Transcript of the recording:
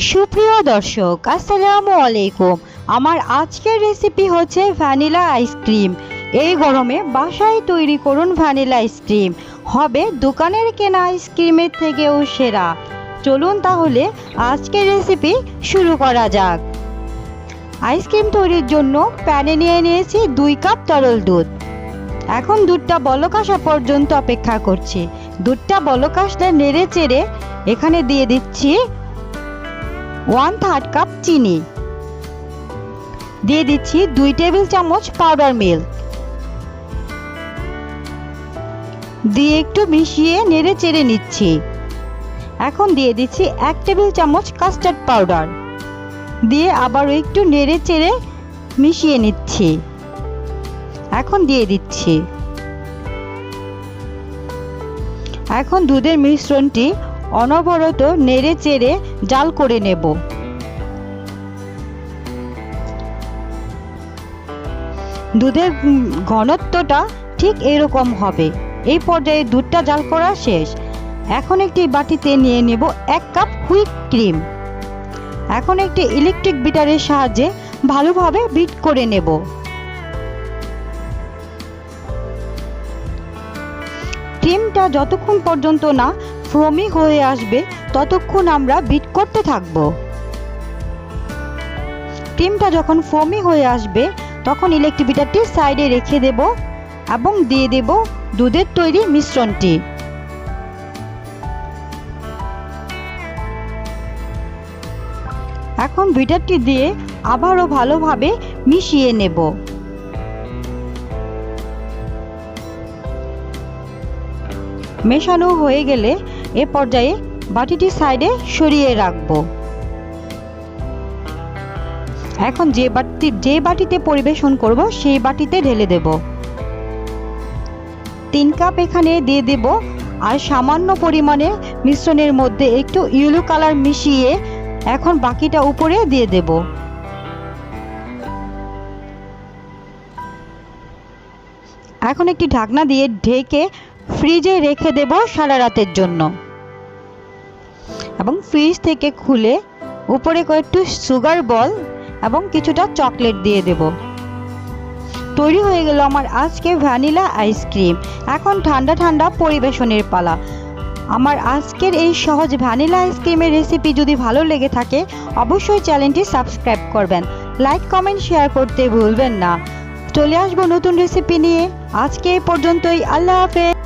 সুপ্রিয় দর্শক, আসসালামু আলাইকুম। আমার আজকের রেসিপি হচ্ছে ভ্যানিলা আইসক্রিম। এই গরমে বাসায় তৈরি করুন ভ্যানিলা আইসক্রিম, হবে দোকানের কেনা আইসক্রিমের থেকেও সেরা। চলুন তাহলে আজকের রেসিপি শুরু করা যাক। আইসক্রিম তৈরির জন্য প্যানে নিয়ে নিয়েছি 2 কাপ তরল দুধ। এখন দুধটা বলক আসা পর্যন্ত অপেক্ষা করছি। দুধটা বলক আসলে নেড়ে চেড়ে এখানে দিয়ে দিচ্ছি 1/3 কাপ চিনি, দিয়ে দিচ্ছি 2 টেবিল চামচ পাউডার মিল্ক, দিয়ে একটু মিশিয়ে নেড়ে চেড়ে নিচ্ছি। এখন দিয়ে দিচ্ছি 1 টেবিল চামচ কাস্টার্ড পাউডার, দিয়ে আবারও একটু নেড়ে চেড়ে মিশিয়ে নিচ্ছি। এখন দিয়ে দিচ্ছি। এখন দুধের মিশ্রণটি অনবরত নেড়ে চেড়ে জাল করে নেব। দুধের ঘনত্বটা ঠিক এরকম হবে। এই পর্যায়ে দুধটা জাল করা শেষ। এখন একটি বাটিতে নিয়ে নেব 1 কাপ হুইপ ক্রিম। এখন একটি ইলেকট্রিক বিটারের সাহায্যে ভালোভাবে বিট করে নেব। ক্রিমটা যতক্ষণ পর্যন্ত না ফোমি হয়ে আসবে ততক্ষণ আমরা বিট করতে থাকব। ক্রিমটা যখন ফোমি হয়ে আসবে তখন ইলেকট্রিক বিটারটি সাইডে রেখে দেব এবং দিয়ে দেব দুধের তৈরি মিশ্রণটি। এখন বিটারটি দিয়ে আবারও ভালোভাবে মিশিয়ে নেব। মেশানো হয়ে গেলে এ পর্যায়ে বাটিটি সাইডে সরিয়ে রাখব। এখন যে বাটিতে পরিবেশন করব সেই বাটিতে ঢেলে দেব। 3 কাপ এখানে দিয়ে দেব, আর সামান্য পরিমাণে মিশ্রণের মধ্যে একটু ইয়েলো কালার মিশিয়ে এখন বাকিটা উপরে দিয়ে দেব। এখন একটি ঢাকনা দিয়ে ঢেকে ফ্রিজে রেখে দেব সারা রাতের জন্য, এবং ফ্রিজ থেকে খুলে উপরে কয়েকটু সুগার বল এবং কিছুটা চকলেট দিয়ে দেব। তৈরি হয়ে গেল আমার আজকে ভ্যানিলা আইসক্রিম। এখন ঠান্ডা ঠান্ডা পরিবেশনের পালা। আমার আজকের এই সহজ ভ্যানিলা আইসক্রিমের রেসিপি যদি ভালো লেগে থাকে অবশ্যই চ্যানেলটি সাবস্ক্রাইব করবেন, লাইক কমেন্ট শেয়ার করতে ভুলবেন না। চলে আসবো নতুন রেসিপি নিয়ে। আজকে এই পর্যন্তই। আল্লাহ হাফেজ।